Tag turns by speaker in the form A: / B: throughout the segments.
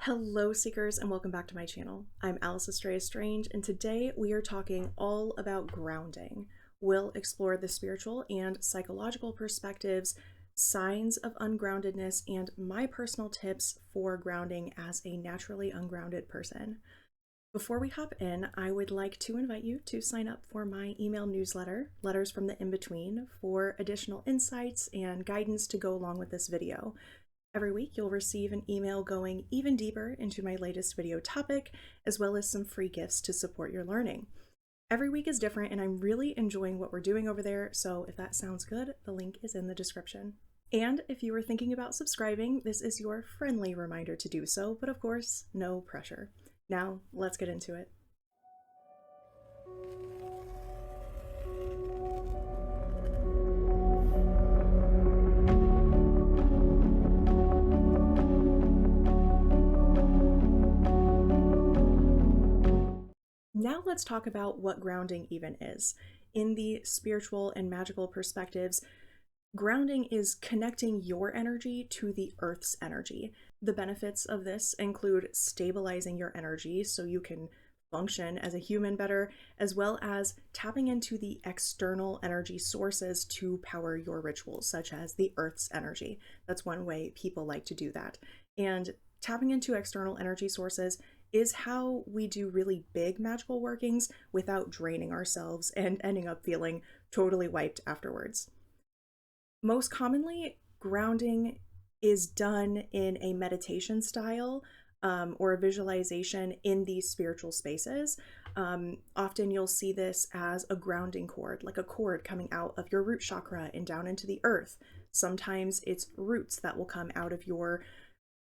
A: Hello Seekers and welcome back to my channel. I'm Alice Estrella Strange and today we are talking all about grounding. We'll explore the spiritual and psychological perspectives, signs of ungroundedness, and my personal tips for grounding as a naturally ungrounded person. Before we hop in, I would like to invite you to sign up for my email newsletter, Letters from the In-Between, for additional insights and guidance to go along with this video. Every week, you'll receive an email going even deeper into my latest video topic, as well as some free gifts to support your learning. Every week is different, and I'm really enjoying what we're doing over there, so if that sounds good, the link is in the description. And if you are thinking about subscribing, this is your friendly reminder to do so, but of course, no pressure. Now, let's get into it. Now let's talk about what grounding even is. In the spiritual and magical perspectives, grounding is connecting your energy to the Earth's energy. The benefits of this include stabilizing your energy so you can function as a human better, as well as tapping into the external energy sources to power your rituals, such as the Earth's energy. That's one way people like to do that. And tapping into external energy sources is how we do really big magical workings without draining ourselves and ending up feeling totally wiped afterwards. Most commonly, grounding is done in a meditation style or a visualization in these spiritual spaces. Often you'll see this as a grounding cord, like a cord coming out of your root chakra and down into the earth. Sometimes it's roots that will come out of your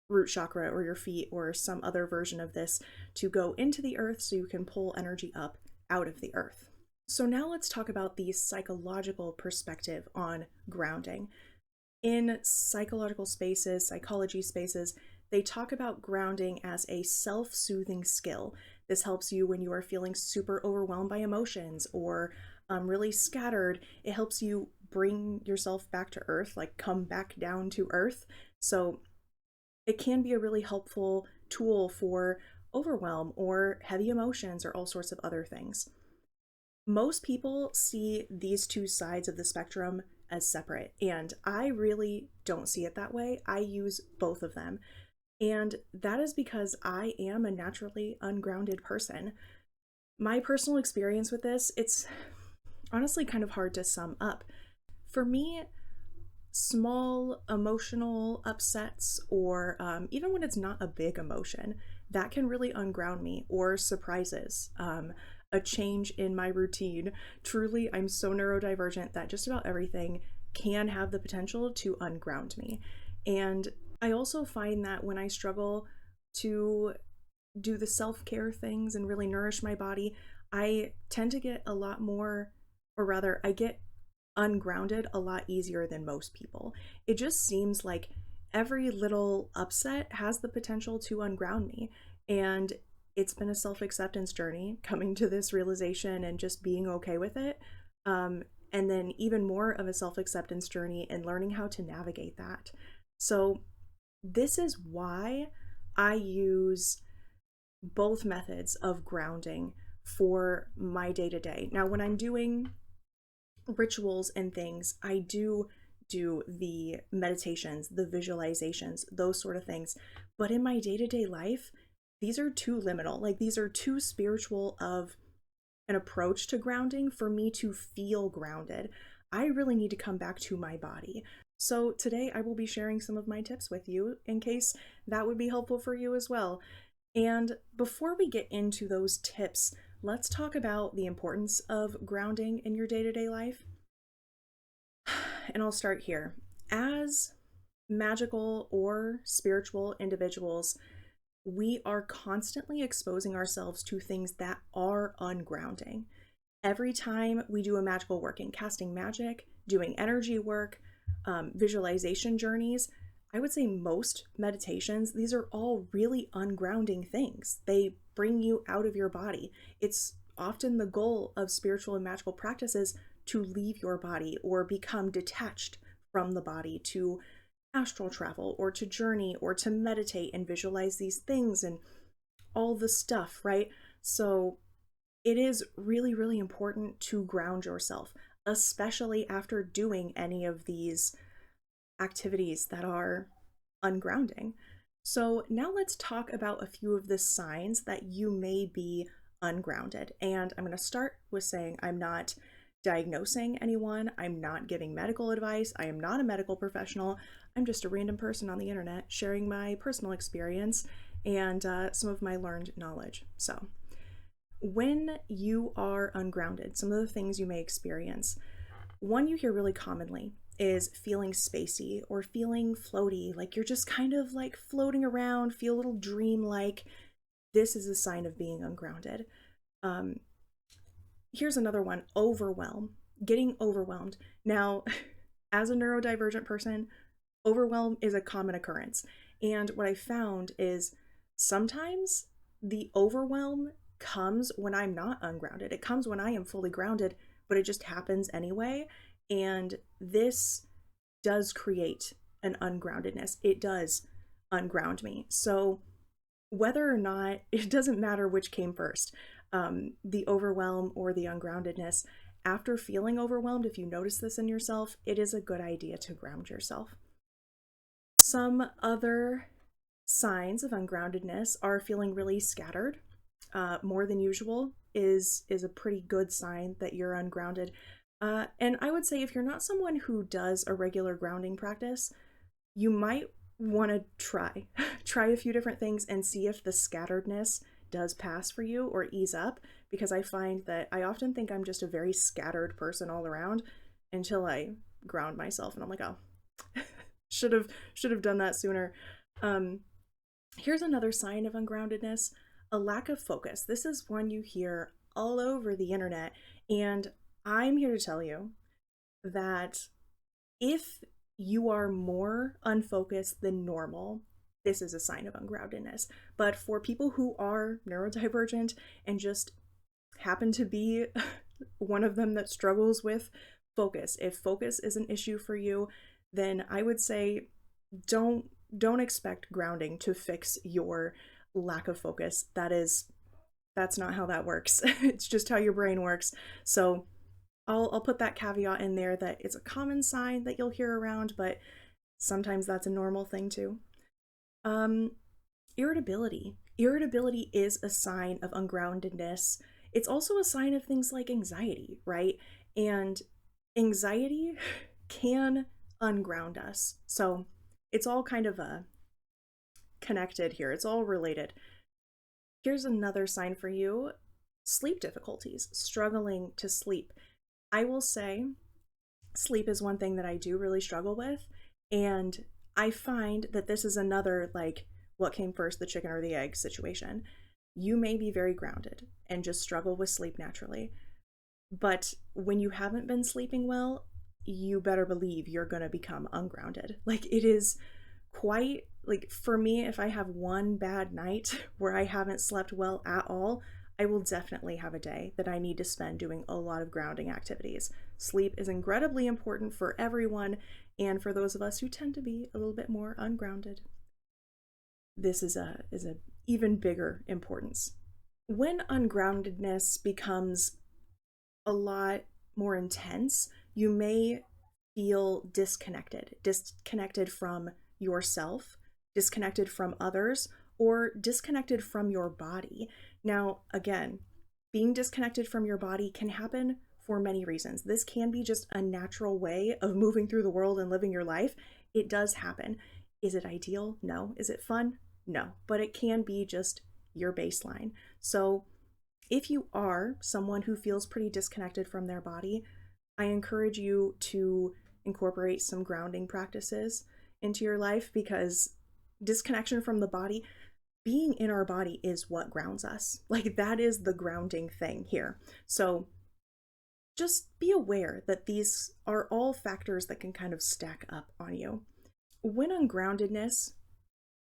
A: root chakra or your feet or some other version of this to go into the earth so you can pull energy up out of the earth. So now let's talk about the psychological perspective on grounding. In psychological spaces, psychology spaces, they talk about grounding as a self-soothing skill. This helps you when you are feeling super overwhelmed by emotions or really scattered. It helps you bring yourself back to earth, like come back down to earth. So it can be a really helpful tool for overwhelm or heavy emotions or all sorts of other things. Most people see these two sides of the spectrum as separate, and I really don't see it that way. I use both of them, and that is because I am a naturally ungrounded person. My personal experience with this, it's honestly kind of hard to sum up. For me, small emotional upsets or even when it's not a big emotion, that can really unground me, or surprises, a change in my routine. Truly, I'm so neurodivergent that just about everything can have the potential to unground me. And I also find that when I struggle to do the self-care things and really nourish my body, I tend to get a lot more, or rather, I get ungrounded a lot easier than most people. It just seems like every little upset has the potential to unground me. And it's been a self-acceptance journey coming to this realization and just being okay with it. And then even more of a self-acceptance journey and learning how to navigate that. So this is why I use both methods of grounding for my day-to-day. Now, when I'm doing rituals and things, I do the meditations, the visualizations, those sort of things. But in my day-to-day life, these are too liminal. Like, these are too spiritual of an approach to grounding for me to feel grounded. I really need to come back to my body. So today I will be sharing some of my tips with you in case that would be helpful for you as well. And before we get into those tips, let's talk about the importance of grounding in your day-to-day life. And I'll start here. As magical or spiritual individuals, we are constantly exposing ourselves to things that are ungrounding. Every time we do a magical working, casting magic, doing energy work, visualization journeys, I would say most meditations, these are all really ungrounding things. They bring you out of your body. It's often the goal of spiritual and magical practices to leave your body or become detached from the body, to astral travel or to journey or to meditate and visualize these things and all the stuff, right? So it is really, really important to ground yourself, especially after doing any of these activities that are ungrounding. So now let's talk about a few of the signs that you may be ungrounded. And I'm going to start with saying I'm not diagnosing anyone, I'm not giving medical advice, I am not a medical professional. I'm just a random person on the internet sharing my personal experience and some of my learned knowledge. So, when you are ungrounded, some of the things you may experience, one you hear really commonly is feeling spacey or feeling floaty, like you're just kind of like floating around, feel a little dream-like. This is a sign of being ungrounded. Um, Here's another one, overwhelm, getting overwhelmed. Now, as a neurodivergent person, overwhelm is a common occurrence. And what I found is sometimes the overwhelm comes when I'm not ungrounded. It comes when I am fully grounded, but it just happens anyway. And this does create an ungroundedness. It does unground me. So whether or not, it doesn't matter which came first, the overwhelm or the ungroundedness. After feeling overwhelmed, if you notice this in yourself, it is a good idea to ground yourself. Some other signs of ungroundedness are feeling really scattered. More than usual is a pretty good sign that you're ungrounded. And I would say if you're not someone who does a regular grounding practice, you might want to try a few different things and see if the scatteredness does pass for you or ease up, because I find that I often think I'm just a very scattered person all around until I ground myself and I'm like, oh, should have done that sooner. Here's another sign of ungroundedness, a lack of focus. This is one you hear all over the internet, and I'm here to tell you that if you are more unfocused than normal, this is a sign of ungroundedness. But for people who are neurodivergent and just happen to be one of them that struggles with focus, if focus is an issue for you, then I would say don't expect grounding to fix your lack of focus. That's not how that works. It's just how your brain works. So I'll put that caveat in there that it's a common sign that you'll hear around, but sometimes that's a normal thing too. Irritability. Irritability is a sign of ungroundedness. It's also a sign of things like anxiety, right? And anxiety can unground us. So it's all kind of connected here. It's all related. Here's another sign for you: sleep difficulties, struggling to sleep. I will say sleep is one thing that I do really struggle with. And I find that this is another, like, what came first, the chicken or the egg situation. You may be very grounded and just struggle with sleep naturally. But when you haven't been sleeping well, you better believe you're going to become ungrounded. Like, it is quite, like, for me, if I have one bad night where I haven't slept well at all, I will definitely have a day that I need to spend doing a lot of grounding activities. Sleep is incredibly important for everyone, and for those of us who tend to be a little bit more ungrounded, this is a even bigger importance. When ungroundedness becomes a lot more intense, you may feel disconnected from yourself, disconnected from others, or disconnected from your body. Now, again, being disconnected from your body can happen for many reasons. This can be just a natural way of moving through the world and living your life. It does happen. Is it ideal? No. Is it fun? No. But it can be just your baseline. So if you are someone who feels pretty disconnected from their body, I encourage you to incorporate some grounding practices into your life, because disconnection from the body, being in our body, is what grounds us. Like, that is the grounding thing here. So just be aware that these are all factors that can kind of stack up on you. When ungroundedness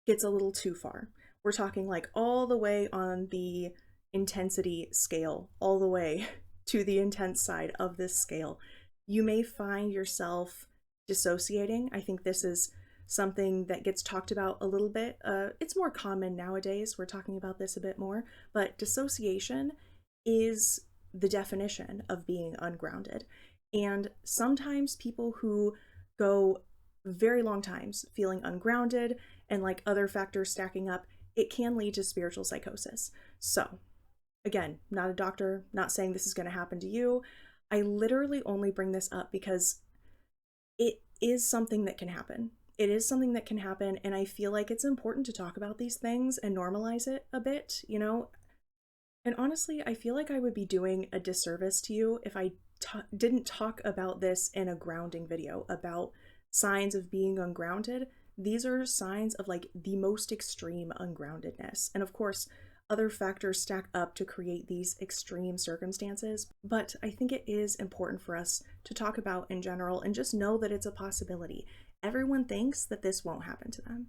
A: gets a little too far, we're talking like all the way on the intensity scale, all the way to the intense side of this scale, you may find yourself dissociating. I think this is something that gets talked about a little bit. It's more common nowadays. We're talking about this a bit more, but dissociation is the definition of being ungrounded. And sometimes people who go very long times feeling ungrounded and like other factors stacking up, it can lead to spiritual psychosis. So, again, not a doctor, not saying this is going to happen to you. I literally only bring this up because it is something that can happen. It is something that can happen, and I feel like it's important to talk about these things and normalize it a bit, you know? And honestly, I feel like I would be doing a disservice to you if I didn't talk about this in a grounding video about signs of being ungrounded. These are signs of like the most extreme ungroundedness. And of course, other factors stack up to create these extreme circumstances, but I think it is important for us to talk about in general and just know that it's a possibility. Everyone thinks that this won't happen to them.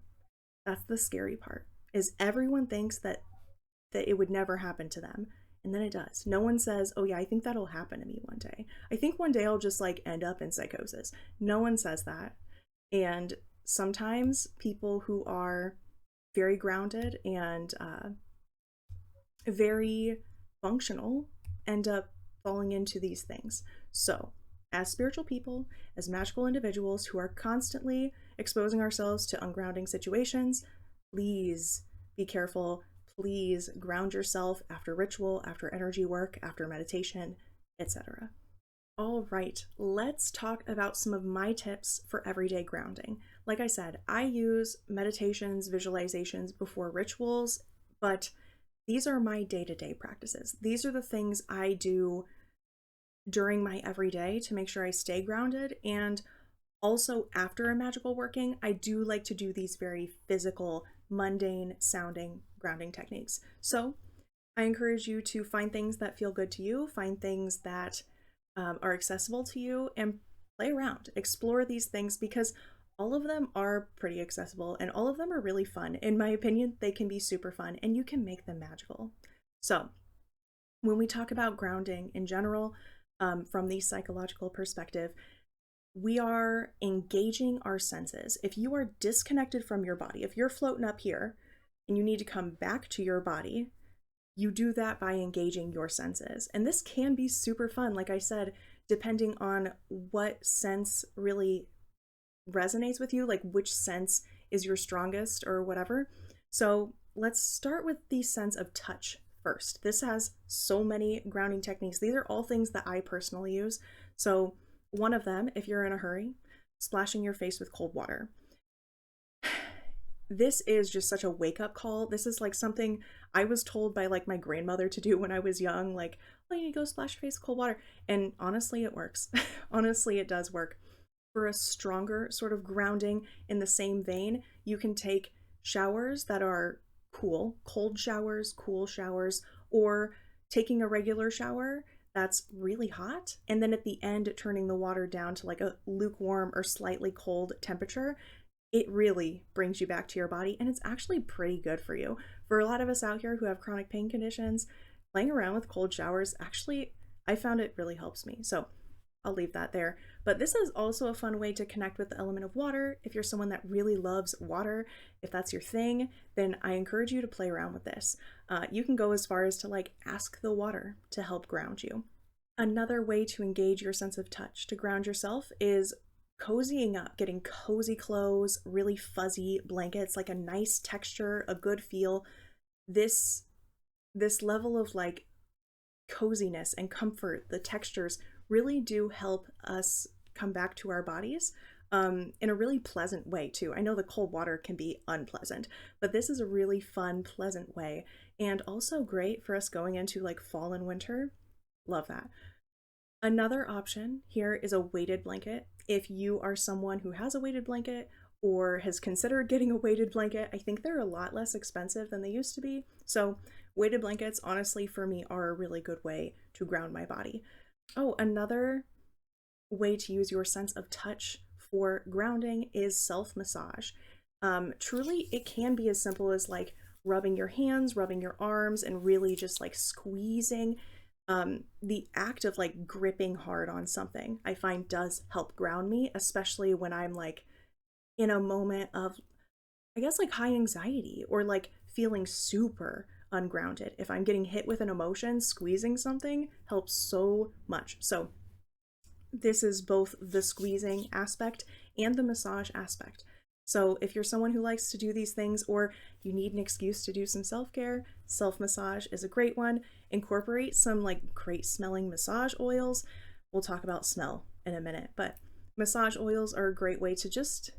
A: That's the scary part, is everyone thinks that it would never happen to them, and then it does. No one says, oh yeah, I think that'll happen to me one day. I think one day I'll just like end up in psychosis. No one says that. And sometimes people who are very grounded and very functional end up falling into these things. So, as spiritual people, as magical individuals who are constantly exposing ourselves to ungrounding situations, please be careful. Please ground yourself after ritual, after energy work, after meditation, etc. All right, let's talk about some of my tips for everyday grounding. Like I said, I use meditations, visualizations before rituals, but these are my day-to-day practices. These are the things I do during my everyday to make sure I stay grounded. And also after a magical working, I do like to do these very physical, mundane sounding grounding techniques. So I encourage you to find things that feel good to you, find things that are accessible to you, and play around, explore these things, because all of them are pretty accessible and all of them are really fun. In my opinion, they can be super fun and you can make them magical. So when we talk about grounding in general, from the psychological perspective, we are engaging our senses. If you are disconnected from your body, if you're floating up here and you need to come back to your body, you do that by engaging your senses. And this can be super fun, like I said, depending on what sense really resonates with you, like which sense is your strongest or whatever. So let's start with the sense of touch first. This has so many grounding techniques. These are all things that I personally use. So one of them, if you're in a hurry, splashing your face with cold water. This is just such a wake-up call. This is like something I was told by like my grandmother to do when I was young, like, oh, you need to go splash your face with cold water. And honestly, it works. Honestly, it does work. For a stronger sort of grounding in the same vein, you can take showers that are cool, cold showers, cool showers, or taking a regular shower that's really hot, and then at the end turning the water down to like a lukewarm or slightly cold temperature. It really brings you back to your body, and it's actually pretty good for you. For a lot of us out here who have chronic pain conditions, playing around with cold showers, actually, I found it really helps me. So I'll leave that there. But this is also a fun way to connect with the element of water. If you're someone that really loves water, if that's your thing, then I encourage you to play around with this. You can go as far as to like ask the water to help ground you. Another way to engage your sense of touch to ground yourself is cozying up, getting cozy clothes, really fuzzy blankets, like a nice texture, a good feel. This level of like coziness and comfort, the textures really do help us come back to our bodies in a really pleasant way too. I know the cold water can be unpleasant, but this is a really fun, pleasant way, and also great for us going into like fall and winter. Love that. Another option here is a weighted blanket. If you are someone who has a weighted blanket or has considered getting a weighted blanket, I think they're a lot less expensive than they used to be. So weighted blankets, honestly, for me, are a really good way to ground my body. Oh, another way to use your sense of touch for grounding is self-massage. Truly, it can be as simple as like rubbing your hands, rubbing your arms, and really just like squeezing. The act of like gripping hard on something, I find does help ground me, especially when I'm like in a moment of, I guess, like high anxiety or like feeling super ungrounded. If I'm getting hit with an emotion, squeezing something helps so much. So, this is both the squeezing aspect and the massage aspect. So, if you're someone who likes to do these things or you need an excuse to do some self care, self massage is a great one. Incorporate some like great smelling massage oils. We'll talk about smell in a minute, but massage oils are a great way to just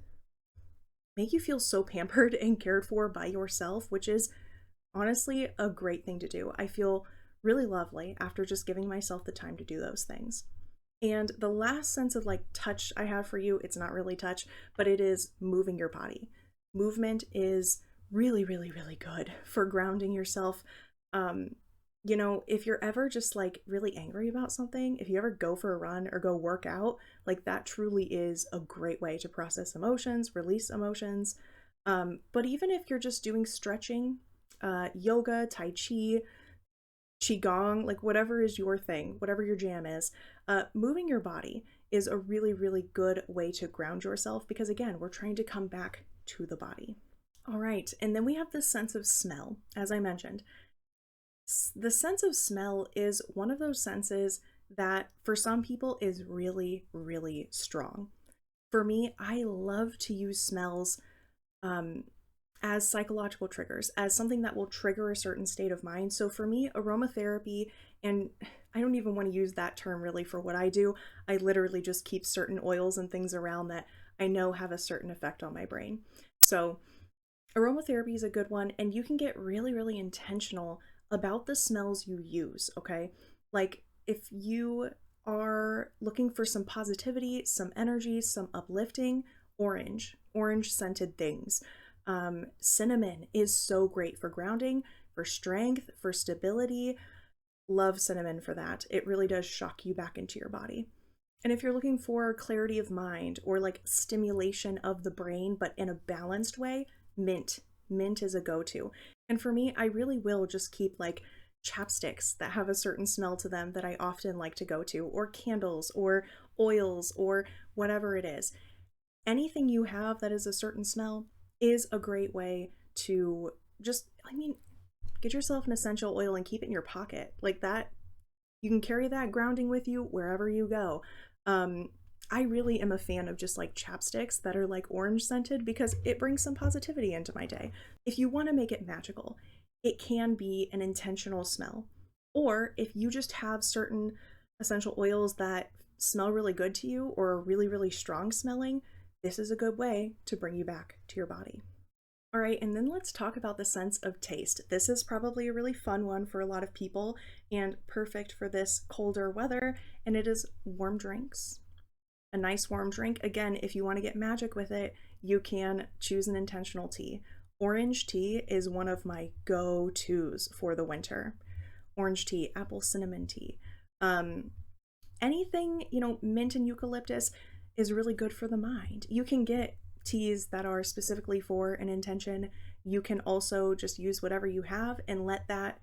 A: make you feel so pampered and cared for by yourself, which is honestly a great thing to do. I feel really lovely after just giving myself the time to do those things. And the last sense of like touch I have for you, it's not really touch, but it is moving your body. Movement is really, really, really good for grounding yourself. Um, if you're ever just like really angry about something, if you ever go for a run or go work out, like that truly is a great way to process emotions, release emotions. But even if you're just doing stretching, yoga, tai chi, qigong, like whatever is your thing, whatever your jam is, moving your body is a really, really good way to ground yourself because, again, we're trying to come back to the body. All right, and then we have this sense of smell, as I mentioned. The sense of smell is one of those senses that for some people is really, really strong. For me, I love to use smells um, as psychological triggers, as something that will trigger a certain state of mind. So for me, aromatherapy, and I don't even want to use that term really for what I do. I literally just keep certain oils and things around that I know have a certain effect on my brain. So aromatherapy is a good one, and you can get really, really intentional about the smells you use, okay? Like if you are looking for some positivity, some energy, some uplifting, orange scented things. Cinnamon is so great for grounding, for strength, for stability. Love cinnamon for that. It really does shock you back into your body. And if you're looking for clarity of mind or like stimulation of the brain, but in a balanced way, mint. Mint is a go to. And for me, I really will just keep like chapsticks that have a certain smell to them that I often like to go to, or candles, or oils, or whatever it is. Anything you have that is a certain smell is a great way to just, I mean, get yourself an essential oil and keep it in your pocket. Like that, you can carry that grounding with you wherever you go. Um, I really am a fan of just like chapsticks that are like orange scented because it brings some positivity into my day. If you want to make it magical, it can be an intentional smell. Or if you just have certain essential oils that smell really good to you or are really, really strong smelling, this is a good way to bring you back to your body. All right, and then let's talk about the sense of taste. This is probably a really fun one for a lot of people and perfect for this colder weather, and it is warm drinks. A nice warm drink. Again, if you want to get magic with it, you can choose an intentional tea. Orange tea is one of my go-tos for the winter. Orange tea, apple cinnamon tea. Anything, mint and eucalyptus is really good for the mind. You can get teas that are specifically for an intention. You can also just use whatever you have and let that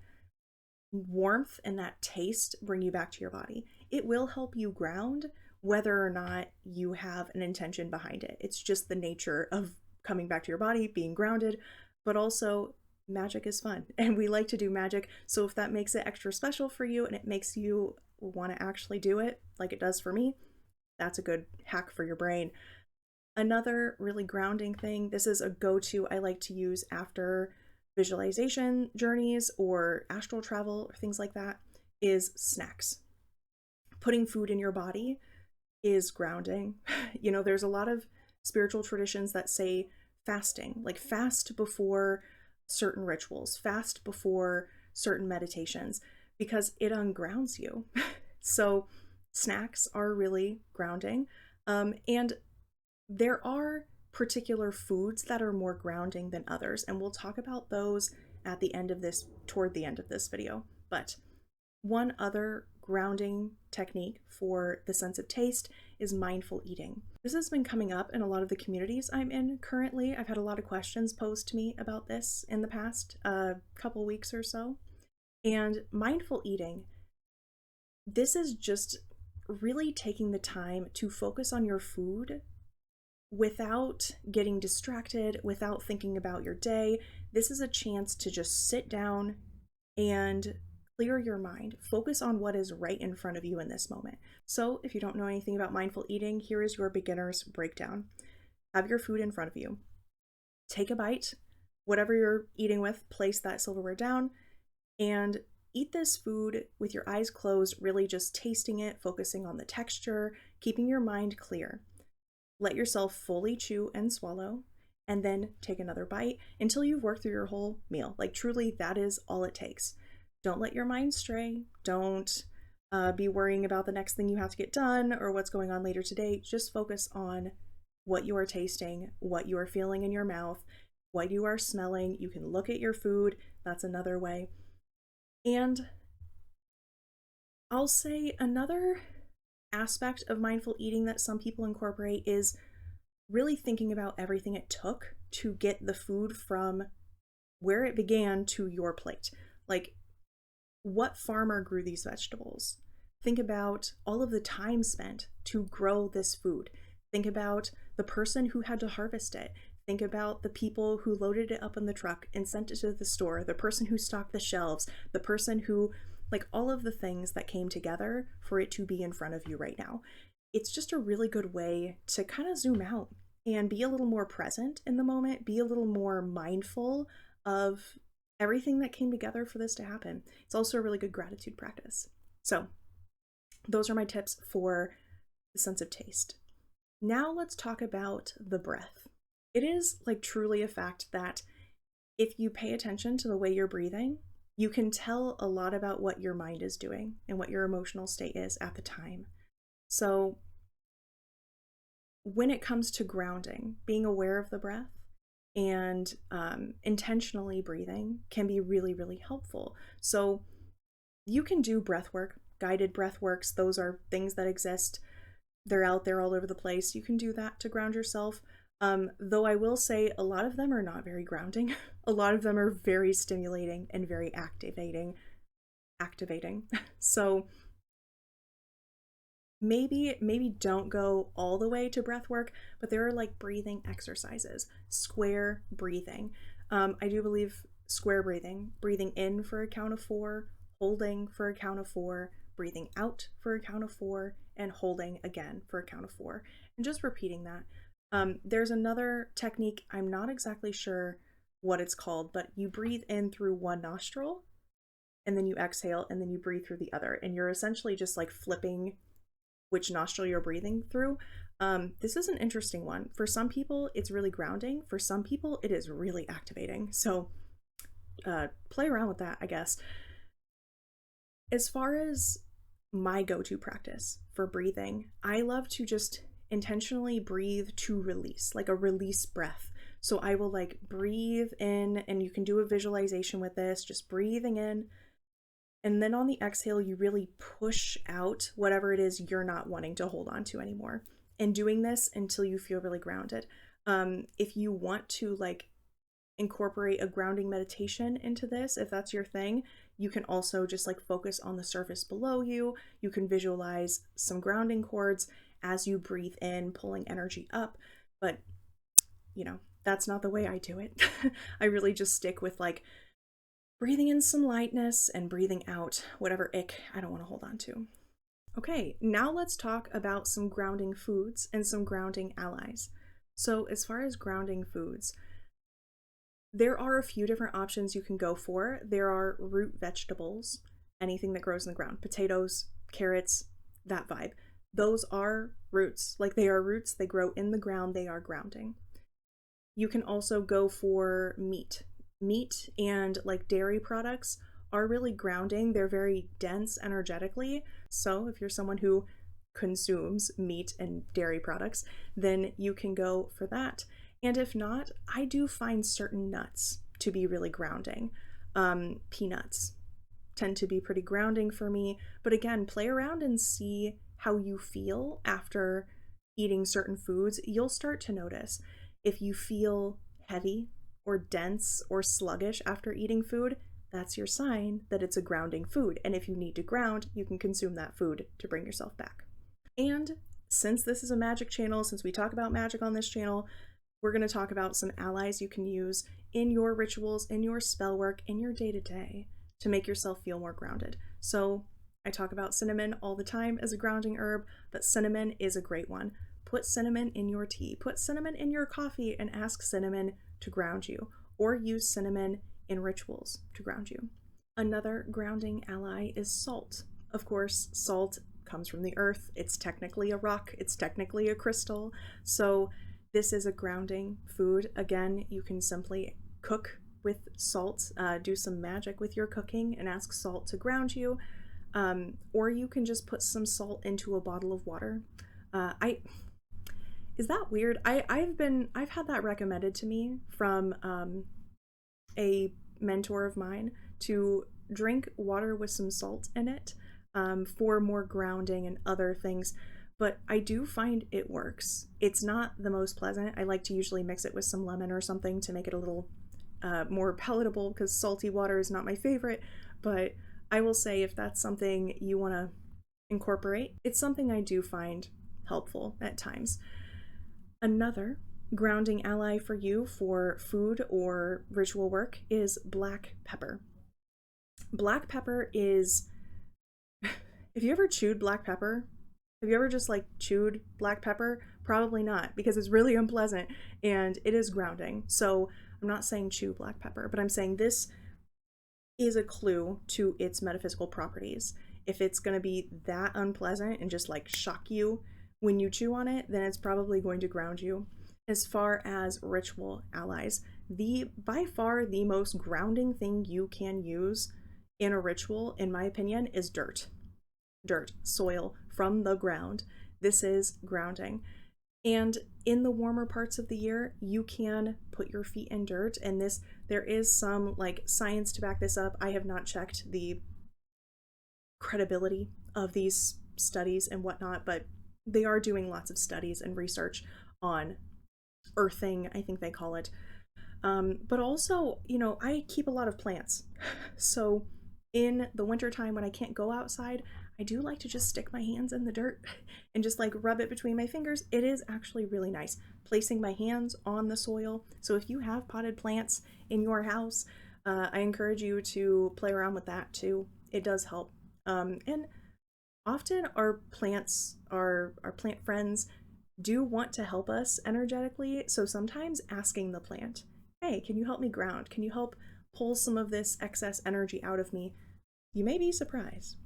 A: warmth and that taste bring you back to your body. It will help you ground whether or not you have an intention behind it. It's just the nature of coming back to your body, being grounded, but also magic is fun and we like to do magic. So if that makes it extra special for you and it makes you want to actually do it like it does for me, that's a good hack for your brain. Another really grounding thing, this is a go-to I like to use after visualization journeys or astral travel or things like that, is snacks. Putting food in your body is grounding. There's a lot of spiritual traditions that say fasting, like fast before certain rituals, fast before certain meditations, because it ungrounds you. So snacks are really grounding. And there are particular foods that are more grounding than others, and we'll talk about those toward the end of this video. But one other grounding technique for the sense of taste is mindful eating. This has been coming up in a lot of the communities I'm in currently. I've had a lot of questions posed to me about this in the past couple weeks or so. And mindful eating, this is just really taking the time to focus on your food without getting distracted, without thinking about your day. This is a chance to just sit down and clear your mind. Focus on what is right in front of you in this moment. So, if you don't know anything about mindful eating, here is your beginner's breakdown. Have your food in front of you. Take a bite. Whatever you're eating with, place that silverware down and eat this food with your eyes closed, really just tasting it, focusing on the texture, keeping your mind clear. Let yourself fully chew and swallow, and then take another bite until you've worked through your whole meal. Like, truly, that is all it takes. Don't let your mind stray. Don't be worrying about the next thing you have to get done or what's going on later today. Just focus on what you are tasting, what you are feeling in your mouth, what you are smelling. You can look at your food. That's another way. And I'll say another aspect of mindful eating that some people incorporate is really thinking about everything it took to get the food from where it began to your plate. Like, what farmer grew these vegetables? Think about all of the time spent to grow this food. Think about the person who had to harvest it. Think about the people who loaded it up in the truck and sent it to the store, the person who stocked the shelves, the person who, like, all of the things that came together for it to be in front of you right now. It's just a really good way to kind of zoom out and be a little more present in the moment, be a little more mindful of everything that came together for this to happen. It's also a really good gratitude practice. So those are my tips for the sense of taste. Now let's talk about the breath. It is like truly a fact that if you pay attention to the way you're breathing, you can tell a lot about what your mind is doing and what your emotional state is at the time. So when it comes to grounding, being aware of the breath and intentionally breathing can be really, really helpful. So you can do breath work, guided breath works. Those are things that exist. They're out there all over the place. You can do that to ground yourself. Though I will say a lot of them are not very grounding. A lot of them are very stimulating and very activating. So maybe don't go all the way to breath work, but there are like breathing exercises, square breathing. I do believe square breathing in for a count of 4, holding for a count of 4, breathing out for a count of 4, and holding again for a count of 4, and just repeating that. There's another technique, I'm not exactly sure what it's called, but you breathe in through one nostril and then you exhale and then you breathe through the other, and you're essentially just like flipping which nostril you're breathing through. This is an interesting one. For some people, it's really grounding. For some people, it is really activating. So play around with that, I guess. As far as my go-to practice for breathing, I love to just intentionally breathe to release, like a release breath. So I will like breathe in, and you can do a visualization with this, just breathing in. And then on the exhale, you really push out whatever it is you're not wanting to hold on to anymore. And doing this until you feel really grounded. If you want to like incorporate a grounding meditation into this, if that's your thing, you can also just like focus on the surface below you. You can visualize some grounding cords as you breathe in, pulling energy up. But, you know, that's not the way I do it. I really just stick with like breathing in some lightness and breathing out whatever ick I don't want to hold on to. Okay, now let's talk about some grounding foods and some grounding allies. So as far as grounding foods, there are a few different options you can go for. There are root vegetables, anything that grows in the ground, potatoes, carrots, that vibe. Those are roots. Like, they are roots, they grow in the ground, they are grounding. You can also go for meat. Meat and like dairy products are really grounding. They're very dense energetically. So if you're someone who consumes meat and dairy products, then you can go for that. And if not, I do find certain nuts to be really grounding. Peanuts tend to be pretty grounding for me. But again, play around and see how you feel after eating certain foods. You'll start to notice if you feel heavy or dense or sluggish after eating food, that's your sign that it's a grounding food. And if you need to ground, you can consume that food to bring yourself back. And since this is a magic channel, since we talk about magic on this channel, we're going to talk about some allies you can use in your rituals, in your spell work, in your day-to-day to make yourself feel more grounded. So I talk about cinnamon all the time as a grounding herb, but cinnamon is a great one. Put cinnamon in your tea, put cinnamon in your coffee, and ask cinnamon to ground you, or use cinnamon in rituals to ground you. Another grounding ally is salt. Of course, salt comes from the earth. It's technically a rock, it's technically a crystal. So this is a grounding food. Again, you can simply cook with salt, do some magic with your cooking and ask salt to ground you. Or you can just put some salt into a bottle of water. Is that weird? I've had that recommended to me from a mentor of mine to drink water with some salt in it for more grounding and other things. But I do find it works. It's not the most pleasant. I like to usually mix it with some lemon or something to make it a little more palatable, because salty water is not my favorite. But I will say, if that's something you want to incorporate, it's something I do find helpful at times. Another grounding ally for you for food or ritual work is black pepper. Black pepper is, if you ever chewed black pepper, have you ever just like chewed black pepper? Probably not, because it's really unpleasant and it is grounding. So I'm not saying chew black pepper, but I'm saying this is a clue to its metaphysical properties. If it's going to be that unpleasant and just like shock you when you chew on it, then it's probably going to ground you. As far as ritual allies, by far the most grounding thing you can use in a ritual, in my opinion, is dirt. Dirt, soil from the ground. This is grounding. And in the warmer parts of the year, you can put your feet in dirt, and there is some like science to back this up. I have not checked the credibility of these studies and whatnot, but they are doing lots of studies and research on earthing, I think they call it. But also, I keep a lot of plants. So in the wintertime when I can't go outside, I do like to just stick my hands in the dirt and just like rub it between my fingers. It is actually really nice placing my hands on the soil. So if you have potted plants in your house, I encourage you to play around with that too. It does help. And often our plants, our plant friends do want to help us energetically. So sometimes asking the plant, hey, can you help me ground? Can you help pull some of this excess energy out of me? You may be surprised.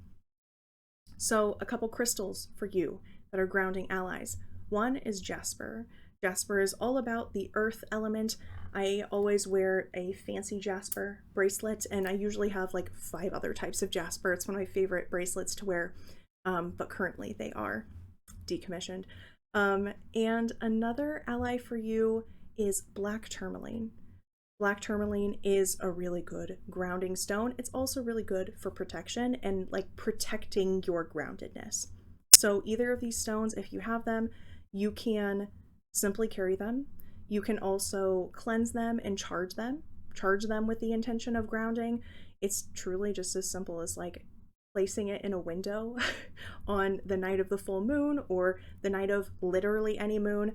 A: So a couple crystals for you that are grounding allies. One is jasper. Jasper is all about the earth element. I always wear a fancy jasper bracelet, and I usually have like 5 other types of jasper. It's one of my favorite bracelets to wear, but currently they are decommissioned. And another ally for you is black tourmaline. Black tourmaline is a really good grounding stone. It's also really good for protection and like protecting your groundedness. So either of these stones, if you have them, you can simply carry them. You can also cleanse them and charge them with the intention of grounding. It's truly just as simple as like placing it in a window on the night of the full moon or the night of literally any moon.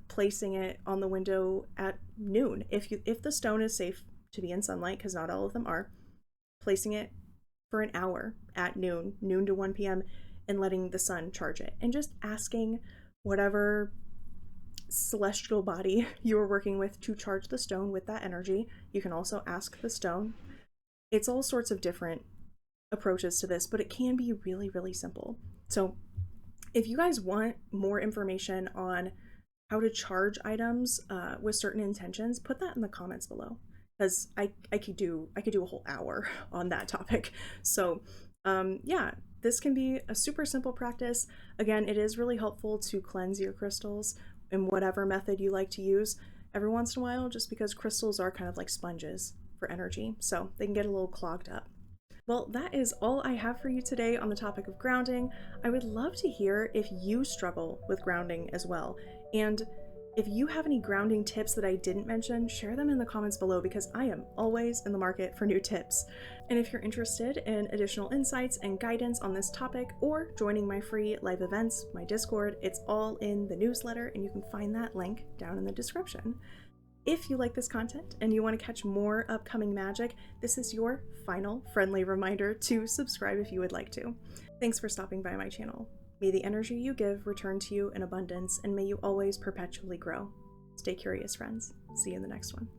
A: Placing it on the window at noon. If the stone is safe to be in sunlight, because not all of them are, placing it for an hour at noon to 1 p.m. and letting the sun charge it, and just asking whatever celestial body you are working with to charge the stone with that energy. You can also ask the stone. It's all sorts of different approaches to this, but it can be really, really simple. So if you guys want more information on how to charge items with certain intentions, put that in the comments below, because I could do a whole hour on that topic. So yeah, this can be a super simple practice. Again, it is really helpful to cleanse your crystals in whatever method you like to use every once in a while, just because crystals are kind of like sponges for energy, so they can get a little clogged up. Well, that is all I have for you today on the topic of grounding. I would love to hear if you struggle with grounding as well. And If you have any grounding tips that I didn't mention, share them in the comments below because I am always in the market for new tips. And if you're interested in additional insights and guidance on this topic or joining my free live events, my Discord, it's all in the newsletter and you can find that link down in the description. If you like this content and you want to catch more upcoming magic, this is your final friendly reminder to subscribe if you would like to. Thanks for stopping by my channel. May the energy you give return to you in abundance, and may you always perpetually grow. Stay curious, friends. See you in the next one.